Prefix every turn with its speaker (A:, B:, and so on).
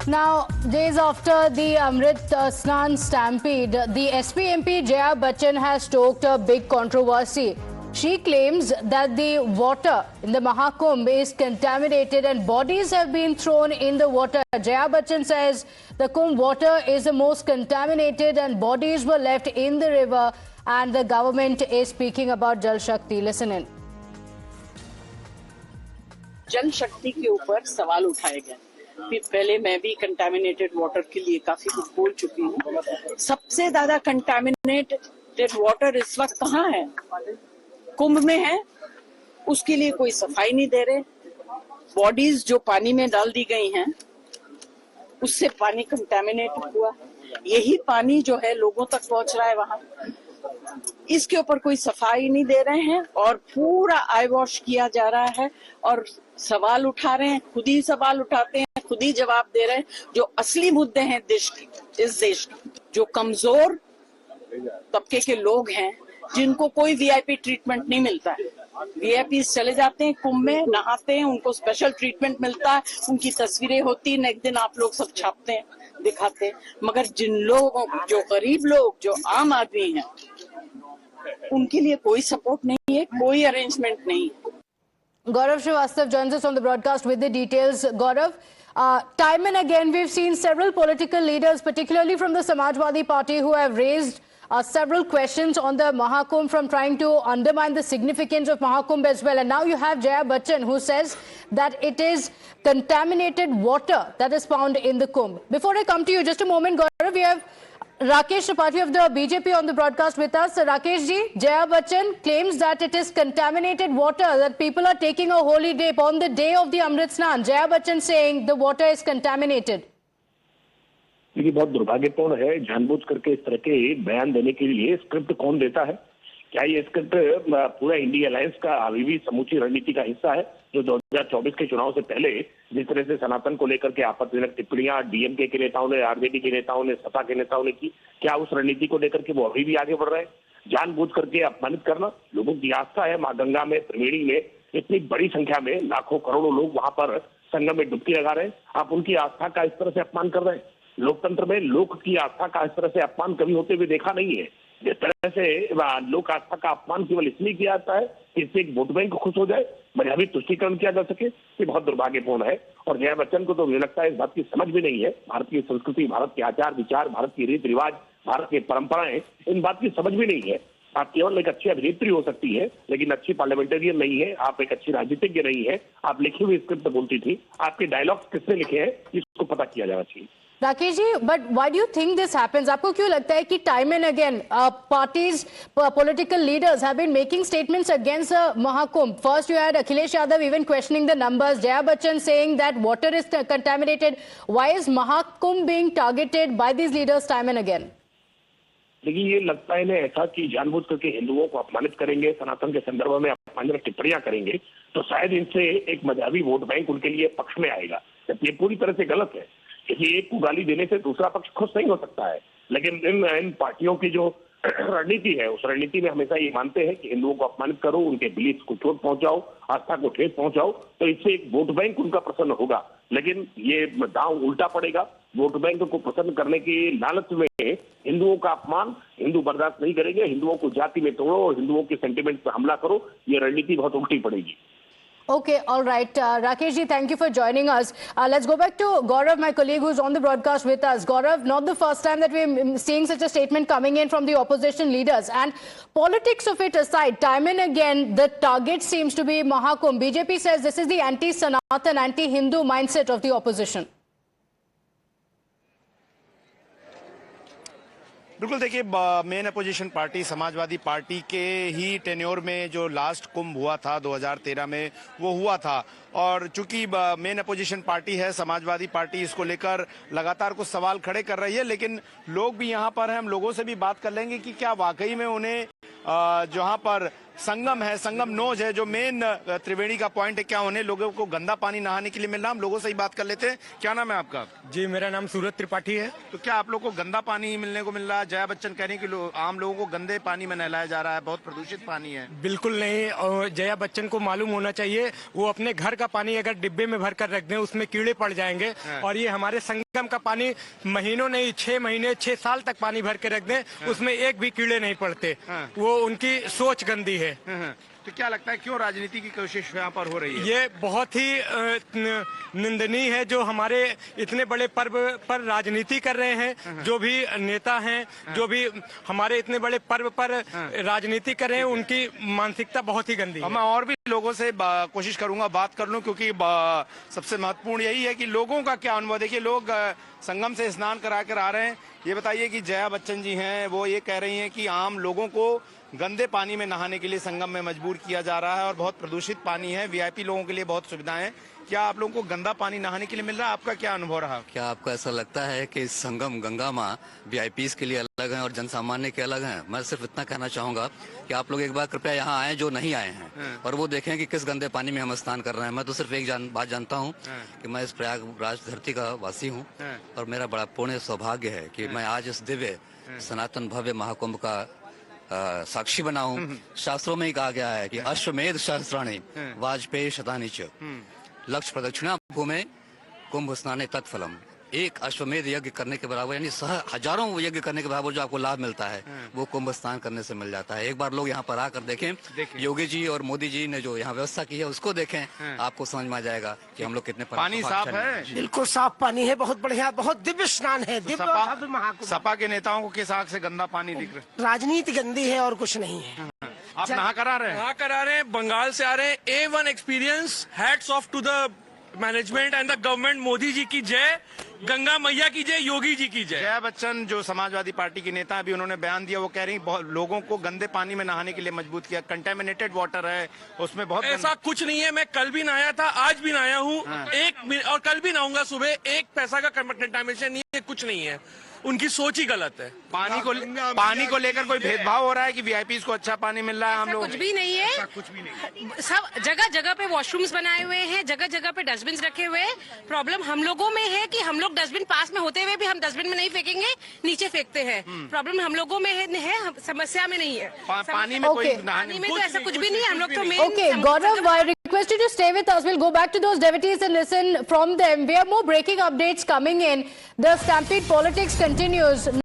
A: Now, days after the Amrit Snan stampede, the SP MP Jaya Bachchan has stoked a big controversy. She claims that the water in the Mahakumbh is contaminated and bodies have been thrown in the water. Jaya Bachchan says the Kumbh water is the most contaminated and bodies were left in the river, and the government is speaking about Jal Shakti. Listen in.
B: जल शक्ति के ऊपर सवाल उठाए गए। फिर पहले मैं भी कंटामिनेटेड वाटर के लिए काफी कुछ बोल चुकी हूँ। सबसे ज्यादा कंटामिनेटेड वाटर इस वक्त कहाँ है? कुंभ में है। उसके लिए कोई सफाई नहीं दे रहे। बॉडीज जो पानी में डाल दी गई हैं, उससे पानी कंटामिनेट हुआ। यही पानी जो है लोगों तक पहुंच रहा है वहां। इसके ऊपर कोई सफाई नहीं दे रहे हैं और पूरा आई वॉश किया जा रहा है और सवाल उठा रहे हैं, खुद ही सवाल उठाते हैं, खुद ही जवाब दे रहे हैं। जो असली मुद्दे हैं देश के, इस देश के, जो कमजोर तबके के लोग हैं, जिनको कोई वीआईपी ट्रीटमेंट नहीं मिलता है। वीआईपी चले जाते हैं कुंभ में, नहाते हैं, उनको स्पेशल ट्रीटमेंट मिलता है, उनकी तस्वीरें होती है, नेक्स्ट दिन आप लोग सब छापते हैं, दिखाते हैं। मगर जिन लोगों, जो गरीब लोग, जो आम आदमी हैं, उनके लिए कोई सपोर्ट नहीं है, कोई अरेंजमेंट नहीं है।
A: Gaurav Srivastava joins us on the broadcast with the details. Gaurav, time and again we've seen several political leaders, particularly from the Samajwadi Party, who have raised several questions on the Mahakumbh, from trying to undermine the significance of Mahakumbh as well. And now you have Jaya Bachchan, who says that it is contaminated water that is found in the Kumbh. Before I come to you, just a moment, Gaurav, we have Rakesh Tripathi of the BJP on the broadcast with us. Rakesh ji, Jaya Bachchan claims that it is contaminated water, that people are taking a holy dip on the day of the Amrit Snan. Jaya Bachchan saying the water is contaminated.
C: ये बहुत दुर्भाग्यपूर्ण है। जानबूझ करके इस तरह के बयान देने के लिए स्क्रिप्ट कौन देता है? क्या ये स्क्रिप्ट पूरा इंडिया अलायंस का अभी भी समूची रणनीति का हिस्सा है, जो 2024 के चुनाव से पहले जिस तरह से सनातन को लेकर के आपत्तिजनक टिप्पणियां डीएमके के नेताओं ने, आरजेडी के नेताओं ने, सपा के नेताओं ने की, क्या उस रणनीति को लेकर के वो अभी भी आगे बढ़ रहे हैं? जानबूझ करके अपमानित करना। लोगों की आस्था है माँ गंगा में, त्रिवेणी में, इतनी बड़ी संख्या में लाखों करोड़ों लोग वहां पर संगम में डुबकी लगा रहे हैं। आप उनकी आस्था का इस तरह से अपमान कर रहे हैं। लोकतंत्र में लोक की आस्था का इस तरह से अपमान कभी होते हुए देखा नहीं है। जिस तरह से लोक आस्था का अपमान केवल इसलिए किया जाता है कि इससे एक वोट बैंक खुश हो जाए, मजहबी तुष्टीकरण किया जा सके, ये बहुत दुर्भाग्यपूर्ण है। और जया बच्चन को तो मुझे लगता है इस बात की समझ भी नहीं है। भारत की संस्कृति, भारत के आचार विचार, भारत की रीति रिवाज, भारत की परंपराएं, इन बात की समझ भी नहीं है। आप केवल एक अच्छी अभिनेत्री हो सकती है, लेकिन अच्छी पार्लियामेंटेरियन नहीं है। आप एक अच्छी राजनीतिज्ञ नहीं है। आप लिखी हुई स्क्रिप्ट बोलती थी। आपके डायलॉग्स किसने लिखे हैं, इसको पता किया जाना चाहिए।
A: Rakesh ji, but why do you think this happens? आपको क्यों लगता है कि time and again parties, political leaders have been making statements against Mahakumbh? First you had Akhilesh Yadav even questioning the numbers, Jaya Bachchan saying that water is contaminated. Why is Mahakumbh being targeted by these leaders time and again?
C: लेकिन ये लगता है इन्हें ऐसा कि जानबूझ करके हिंदुओं को अपमानित करेंगे, सनातन के संदर्भ में अपमानजनक टिप्पणियां करेंगे, तो शायद इनसे एक मजहबी वोट बैंक उनके लिए पक्ष में आएगा। ये पूरी तरह से गलत है। किसी एक को गाली देने से दूसरा पक्ष खुश नहीं हो सकता है। लेकिन इन पार्टियों की जो रणनीति है, उस रणनीति में हमेशा ये मानते हैं कि हिंदुओं को अपमानित करो, उनके बिलीफ को चोट पहुंचाओ, आस्था को ठेस पहुंचाओ, तो इससे एक वोट बैंक उनका प्रसन्न होगा। लेकिन ये दांव उल्टा पड़ेगा। वोट बैंक को प्रसन्न करने की लालच में हिंदुओं का अपमान हिंदू बर्दाश्त नहीं करेंगे। हिंदुओं को जाति में तोड़ो और हिंदुओं के सेंटिमेंट पर हमला करो, ये रणनीति बहुत उल्टी पड़ेगी।
A: Okay, all right. Rakesh ji, thank you for joining us. Let's go back to Gaurav, my colleague who's on the broadcast with us. Gaurav, not the first time that we're seeing such a statement coming in from the opposition leaders. And politics of it aside, time and again, the target seems to be Mahakumbh. BJP says this is the anti-Sanatan, anti-Hindu mindset of the opposition.
D: बिल्कुल, देखिए, main opposition party Samajwadi party के ही tenure में जो last कुंभ हुआ था 2013 में, वो हुआ था। और चूंकि मेन अपोजिशन पार्टी है समाजवादी पार्टी, इसको लेकर लगातार कुछ सवाल खड़े कर रही है। लेकिन लोग भी यहाँ पर हैं, हम लोगों से भी बात कर लेंगे कि क्या वाकई में उन्हें जहाँ पर संगम है, संगम नोज है, जो मेन त्रिवेणी का पॉइंट है, क्या उन्हें लोगों को गंदा पानी नहाने के लिए मिल रहा? हम लोगों से ही बात कर लेते हैं। क्या नाम है आपका?
E: जी, मेरा नाम सूरज त्रिपाठी है।
D: तो क्या आप लोगों को गंदा पानी मिलने को मिल रहा है? जया बच्चन कह रही है कि आम लोगों को गंदे पानी में नहलाया जा रहा है, बहुत प्रदूषित पानी है।
E: बिल्कुल नहीं, और जया बच्चन को मालूम होना चाहिए, वो अपने घर का पानी अगर डिब्बे में भर कर रख दें, उसमें कीड़े पड़ जाएंगे। और ये हमारे संग संगम का पानी महीनों नहीं 6 महीने 6 साल तक पानी भर के रख दें, उसमें एक भी कीड़े नहीं पड़ते। वो उनकी सोच गंदी है।
D: तो क्या लगता है क्यों राजनीति की कोशिश यहाँ पर हो रही है?
E: ये बहुत ही निंदनीय है जो हमारे इतने बड़े पर्व पर राजनीति कर रहे हैं। जो भी नेता हैं, जो भी हमारे इतने बड़े पर्व पर राजनीति कर रहे हैं, उनकी मानसिकता बहुत ही गंदी है।
D: मैं और भी लोगों से कोशिश करूंगा बात कर लूं, क्योंकि सबसे महत्वपूर्ण यही है कि लोगों का क्या अनुभव। देखिए, लोग संगम से स्नान करा कर आ रहे हैं। ये बताइए कि जया बच्चन जी हैं, वो ये कह रही हैं कि आम लोगों को गंदे पानी में नहाने के लिए संगम में मजबूर किया जा रहा है और बहुत प्रदूषित पानी है। वीआईपी लोगों के लिए बहुत सुविधाएं हैं। क्या आप लोगों को गंदा पानी नहाने के लिए मिल रहा है? आपका क्या अनुभव रहा?
F: क्या आपको ऐसा लगता है कि संगम गंगा माँ वीआईपीज के लिए अलग हैं और जनसामान्य के अलग हैं? मैं सिर्फ इतना कहना चाहूंगा कि आप लोग एक बार कृपया यहाँ आए जो नहीं आए हैं, और वो देखें कि किस गंदे पानी में हम स्नान कर रहे हैं। मैं तो सिर्फ एक बात जानता हूँ कि मैं इस प्रयागराज धरती का वासी हूँ और मेरा बड़ा पुण्य सौभाग्य है कि मैं आज इस दिव्य सनातन भव्य महाकुंभ का साक्षी बना हूँ। शास्त्रों में ही कहा गया है कि अश्वमेध सहस्राणि वाजपेयी शतानि च लक्ष्य प्रदक्षिणा भूमे कुंभ स्नाने तत्फलम। एक अश्वमेध यज्ञ करने के बराबर, यानी हजारों यज्ञ करने के बराबर जो आपको लाभ मिलता है वो कुंभ स्नान करने से मिल जाता है। एक बार लोग यहाँ पर आकर देखें। योगी जी और मोदी जी ने जो यहाँ व्यवस्था की है उसको देखें, आपको समझ में आ जाएगा कि हम लोग कितने
D: पानी साफ है।
G: बिल्कुल साफ पानी है, बहुत बढ़िया, बहुत दिव्य स्नान है। दिव्य और भव्य महाकुंभ।
D: सपा के नेताओं को किस आग से गंदा पानी दिख रहा है?
G: राजनीति गंदी है और कुछ नहीं है।
D: आप नहा करा रहे हैं?
H: नहा करा रहे हैं, बंगाल से आ रहे हैं। A1 experience, hats off to the management and the government. Modi ji की जय, गंगा मैया की जय, योगी जी की जय।
D: जया बच्चन जो समाजवादी पार्टी की नेता, अभी उन्होंने बयान दिया, वो कह रही लोगों को गंदे पानी में नहाने के लिए मजबूर किया। कंटेमिनेटेड वाटर है, उसमें बहुत
H: ऐसा कुछ नहीं है। मैं कल भी नहाया था, आज भी नहाया हूँ, और कल भी नहाऊंगा सुबह। एक पैसा का कंटेमिनेशन नहीं है, कुछ नहीं है। उनकी सोच ही गलत है।
D: पानी को लेकर कोई भेदभाव हो रहा है कि वीआईपीज को अच्छा पानी मिल रहा है? हम लोग
I: कुछ भी नहीं है,
D: कुछ भी नहीं।
I: सब जगह जगह पे वॉशरूम्स बनाए हुए हैं, जगह जगह पे डस्टबिन रखे हुए हैं। प्रॉब्लम हम लोगों में है कि हम लोग डस्टबिन पास में होते हुए भी हम डस्टबिन में नहीं फेंकेंगे, नीचे फेंकते हैं। प्रॉब्लम हम लोगों में है, समस्या में नहीं है।
D: पानी में कोई
I: पानी में तो ऐसा कुछ भी नहीं है। हम लोग तो
A: Okay, Gaurav, I request you to stay with us. We'll go back to those devotees and listen from them. We have more breaking updates coming in. The stampede politics continues.